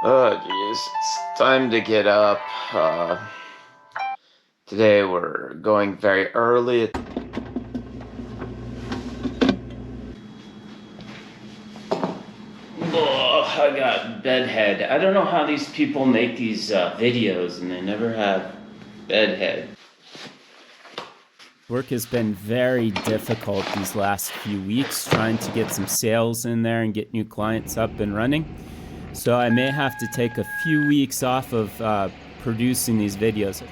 Oh geez, it's time to get up. Today we're going very early. Oh, I got bedhead. I don't know how these people make these videos and they never have bedhead. Work has been very difficult these last few weeks, trying to get some sales in there and get new clients up and running. So I may have to take a few weeks off of producing these videos.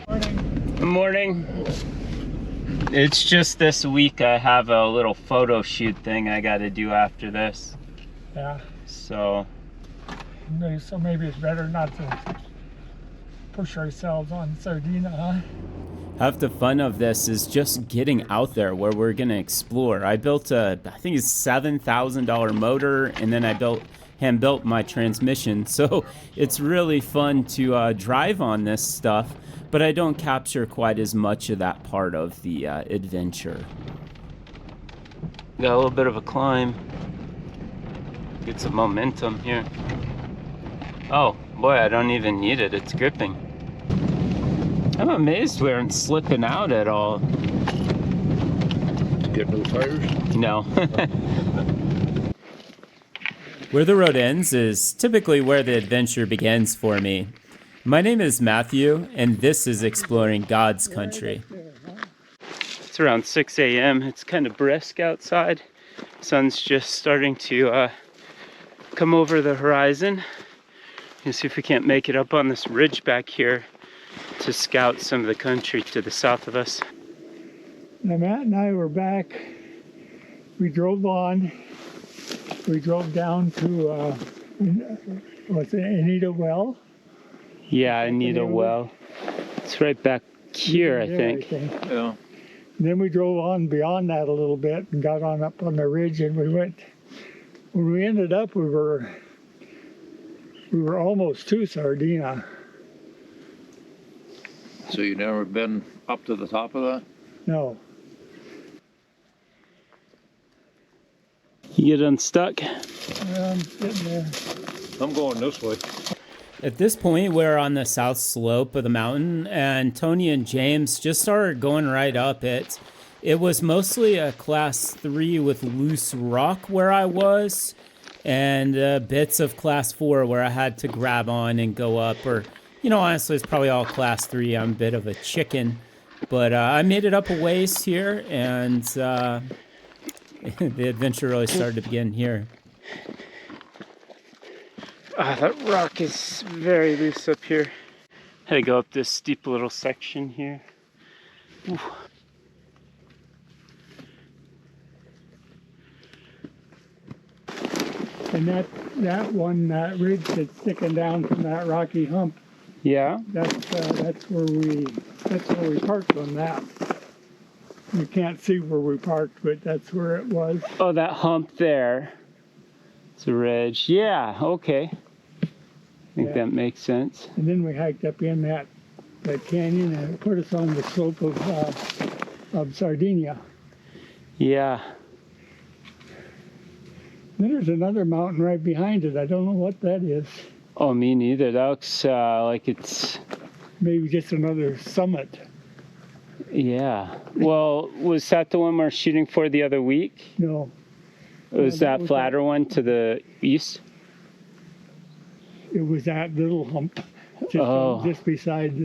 Good morning. It's just this week I have a little photo shoot thing I got to do after this. Yeah. So maybe it's better not to push ourselves on Sardina, huh? half the fun of this is just getting out there where we're gonna explore. I built I think it's $7,000 motor, and then I hand built my transmission. So it's really fun to drive on this stuff, but I don't capture quite as much of that part of the adventure. Got a little bit of a climb. Get some momentum here. Oh boy, I don't even need it. It's gripping. I'm amazed we aren't slipping out at all. Get no tires? No. Where the road ends is typically where the adventure begins for me. My name is Matthew, and this is Exploring God's Country. It's around 6 a.m. It's kind of brisk outside. Sun's just starting to come over the horizon. Let's see if we can't make it up on this ridge back here to scout some of the country to the south of us. Now Matt and I were back. We drove on. We drove down to what's it, Anita Well? Yeah, Anita Well. It's right back here, I think. Yeah. And then we drove on beyond that a little bit and got on up on the ridge, and we went. When we ended up, we were almost to Sardina. So you never been up to the top of that? No. You get unstuck? I'm sitting there. I'm going this way. At this point, we're on the south slope of the mountain, and Tony and James just started going right up it. It was mostly a class 3 with loose rock where I was, and bits of class 4 where I had to grab on and go up. Or, you know, honestly, it's probably all class 3. I'm a bit of a chicken. But I made it up a ways here, and the adventure really started to begin here. That rock is very loose up here. Had to go up this steep little section here. Ooh. And that ridge that's sticking down from that rocky hump. Yeah. That's where we parked on that. You can't see where we parked, but that's where it was. Oh, that hump there. It's a ridge. Yeah. Okay. I think that makes sense. And then we hiked up in that canyon, and it put us on the slope of Sardinia. Yeah. Then there's another mountain right behind it. I don't know what that is. Oh, me neither. That looks like it's... Maybe just another summit. Yeah. Well, was that the one we're shooting for the other week? No. Was that flatter one to the east? It was that little hump just beside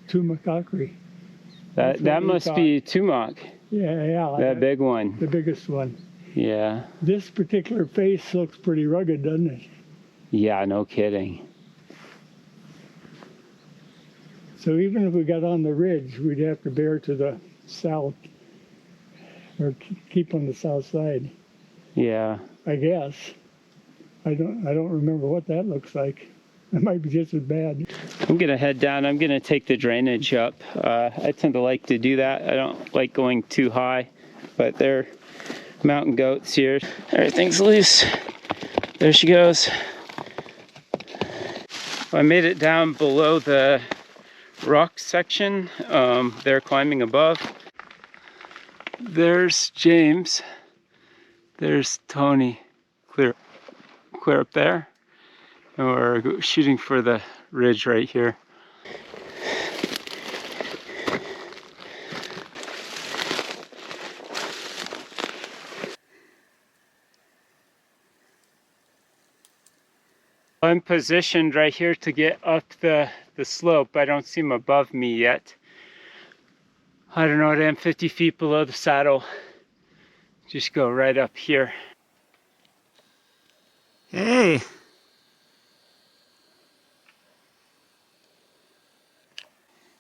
Tumakakri. That must be Tumak. Yeah. That big one. The biggest one. Yeah. This particular face looks pretty rugged, doesn't it? Yeah, no kidding. So even if we got on the ridge, we'd have to bear to the south, or keep on the south side. Yeah. I guess. I don't remember what that looks like. It might be just as bad. I'm gonna head down. I'm gonna take the drainage up. I tend to like to do that. I don't like going too high, but they're mountain goats here. Everything's loose. There she goes. I made it down below the rock section. They're climbing above. There's James. There's Tony. Clear up there. And we're shooting for the ridge right here. I'm positioned right here to get up the slope. I don't see him above me yet. I don't know what I am, 50 feet below the saddle. Just go right up here. Hey!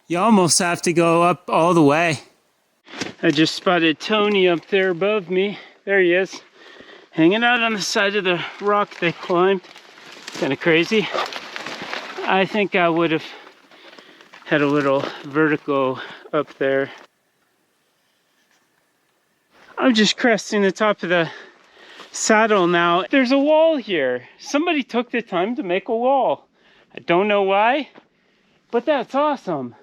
You almost have to go up all the way. I just spotted Tony up there above me. There he is, hanging out on the side of the rock they climbed. Kind of crazy. I think I would have had a little vertigo up there. I'm just cresting the top of the saddle now. There's a wall here. Somebody took the time to make a wall. I don't know why, but that's awesome.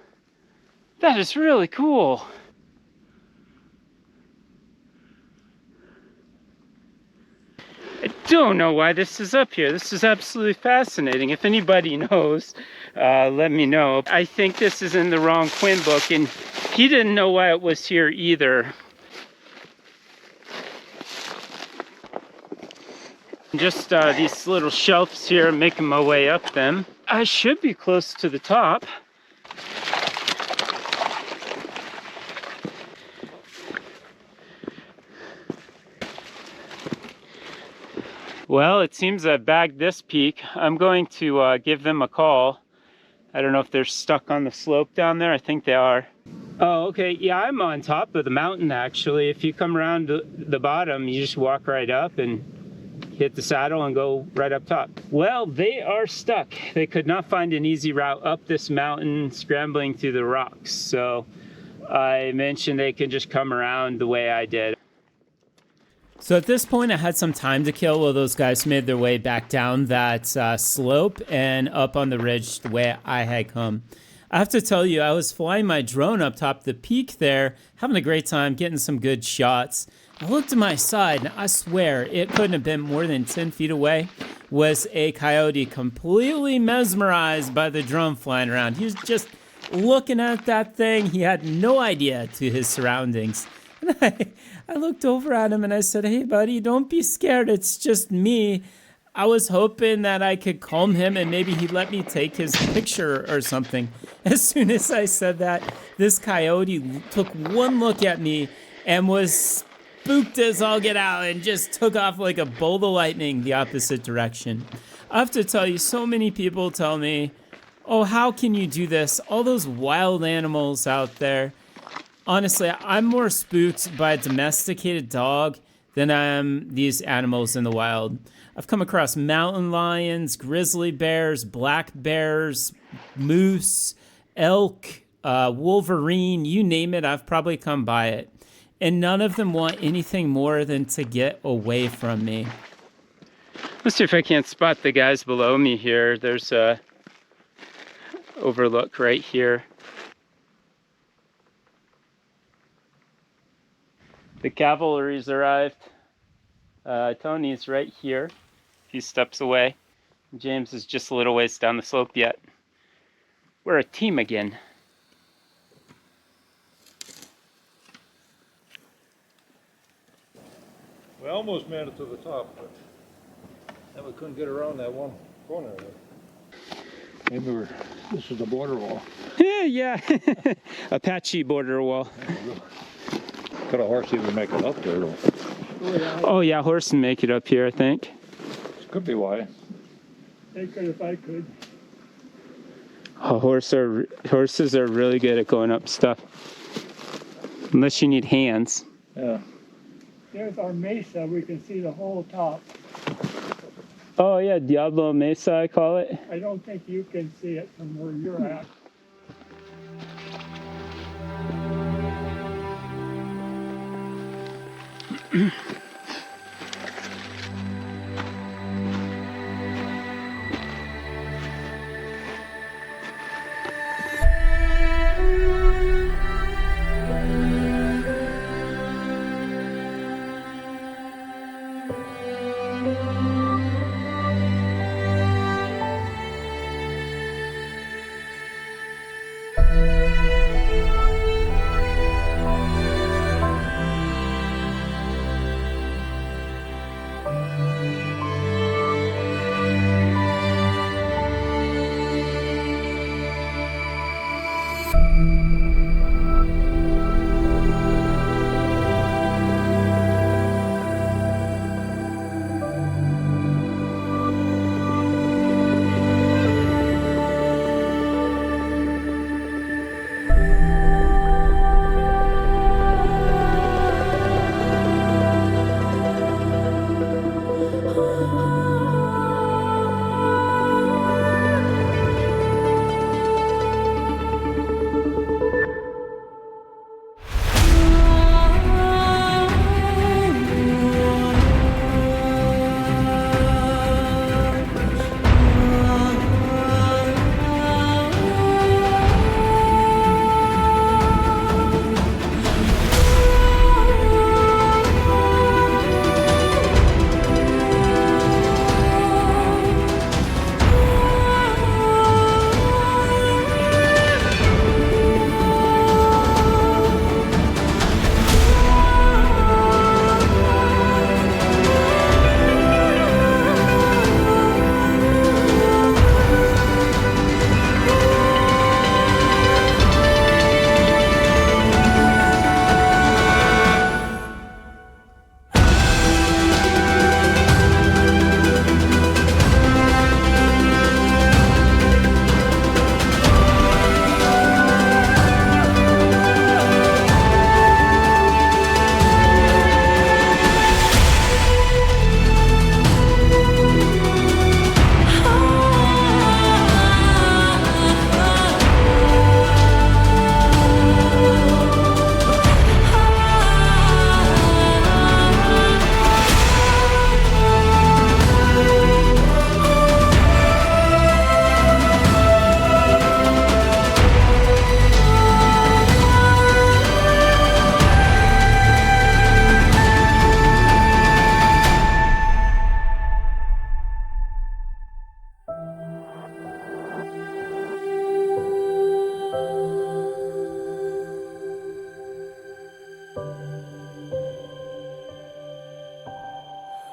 That is really cool. I don't know why this is up here. This is absolutely fascinating. If anybody knows, let me know. I think this is in the wrong Quinn book, and he didn't know why it was here either. Just these little shelves here, making my way up them. I should be close to the top. Well, it seems I bagged this peak. I'm going to give them a call. I don't know if they're stuck on the slope down there. I think they are. Oh, okay. Yeah, I'm on top of the mountain, actually. If you come around the bottom, you just walk right up and hit the saddle and go right up top. Well, they are stuck. They could not find an easy route up this mountain, scrambling through the rocks. So I mentioned they could just come around the way I did. So at this point, I had some time to kill while those guys made their way back down that slope and up on the ridge the way I had come. I have to tell you, I was flying my drone up top the peak there, having a great time, getting some good shots. I looked to my side, and I swear it couldn't have been more than 10 feet away, was a coyote completely mesmerized by the drone flying around. He was just looking at that thing. He had no idea to his surroundings. And I looked over at him and I said, "Hey, buddy, don't be scared. It's just me." I was hoping that I could calm him and maybe he'd let me take his picture or something. As soon as I said that, this coyote took one look at me and was spooked as all get out and just took off like a bolt of lightning the opposite direction. I have to tell you, so many people tell me, "Oh, how can you do this? All those wild animals out there." Honestly, I'm more spooked by a domesticated dog than I am these animals in the wild. I've come across mountain lions, grizzly bears, black bears, moose, elk, wolverine, you name it, I've probably come by it. And none of them want anything more than to get away from me. Let's see if I can't spot the guys below me here. There's a overlook right here. The cavalry's arrived. Tony's right here, a few steps away. James is just a little ways down the slope yet. We're a team again. We almost made it to the top, but then we couldn't get around that one corner there. Maybe this is the border wall. Yeah, Apache border wall. Could a horse even make it up there, though? Oh yeah, horse can make it up here, I think. This could be why. They could if I could. Oh, horses are really good at going up stuff. Unless you need hands. Yeah. There's our mesa. We can see the whole top. Oh yeah, Diablo Mesa, I call it. I don't think you can see it from where you're at.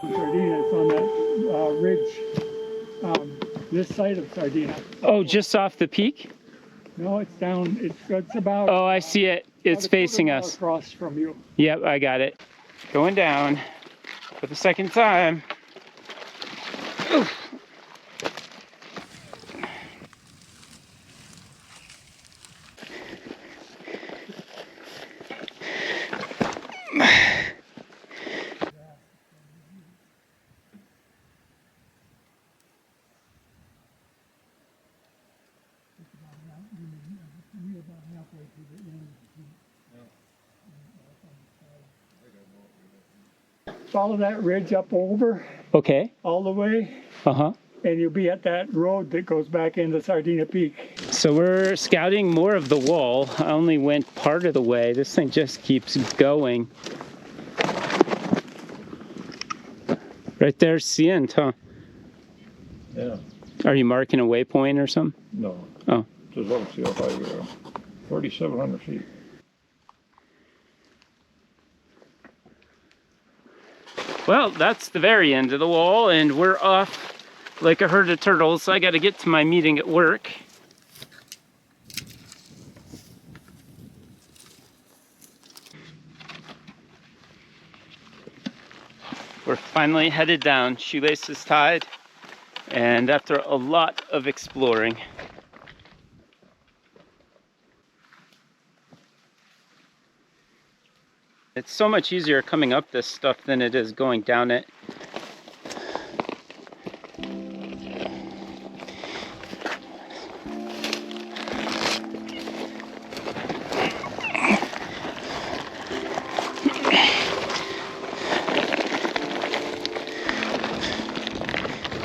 Sardina, it's on that ridge, this side of Sardina. Oh, just off the peak? No, it's down, it's about... Oh, I see it. It's about a facing quarter mile us. across from you. Yep, I got it. Going down for the second time. Oof. Follow that ridge up over Okay. all the way, Uh-huh. and you'll be at that road that goes back into Sardina Peak. So we're scouting more of the wall. I only went part of the way. This thing just keeps going. Right there's Ascent, huh? Yeah. Are you marking a waypoint or something? No. Oh. Just let us see how high we are. 4,700 feet. Well, that's the very end of the wall, and we're off like a herd of turtles, so I got to get to my meeting at work. We're finally headed down, shoelaces tied, and after a lot of exploring. It's so much easier coming up this stuff than it is going down it.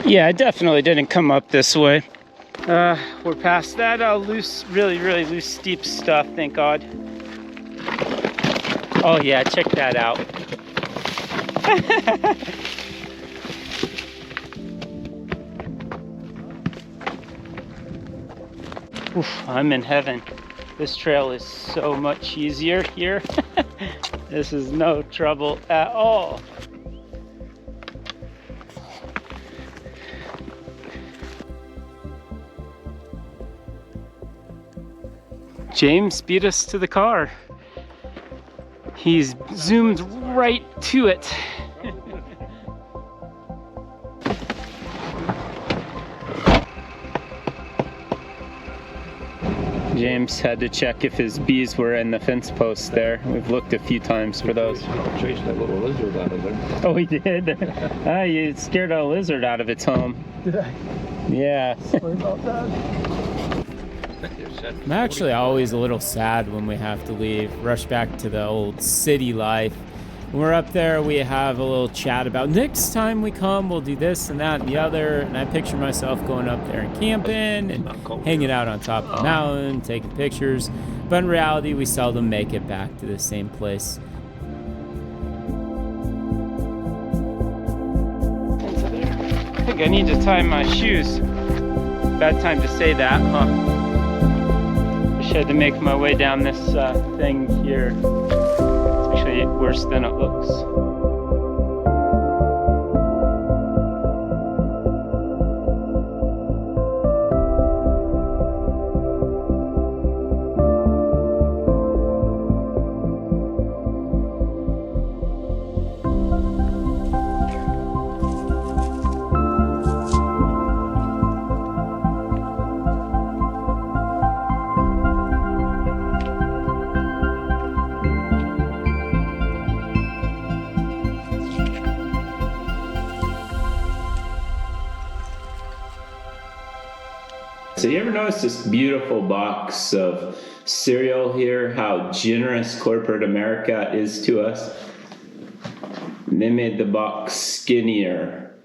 Yeah, I definitely didn't come up this way. We're past that really loose, steep stuff, thank God. Oh yeah, check that out. Oof, I'm in heaven. This trail is so much easier here. This is no trouble at all. James beat us to the car. He's zoomed right to it. James had to check if his bees were in the fence post there. We've looked a few times for those. Chased that little lizard out of there. Oh, he did? Ah, you scared a lizard out of its home. Did I? Yeah. Sorry about that. I'm actually always a little sad when we have to leave, rush back to the old city life. When we're up there, we have a little chat about next time we come, we'll do this and that and the other. And I picture myself going up there and camping and hanging out on top of the mountain, taking pictures. But in reality, we seldom make it back to the same place. I think I need to tie my shoes. Bad time to say that, huh? Wish I had to make my way down this thing here. It's actually worse than it looks. So you ever notice this beautiful box of cereal here, how generous corporate America is to us? They made the box skinnier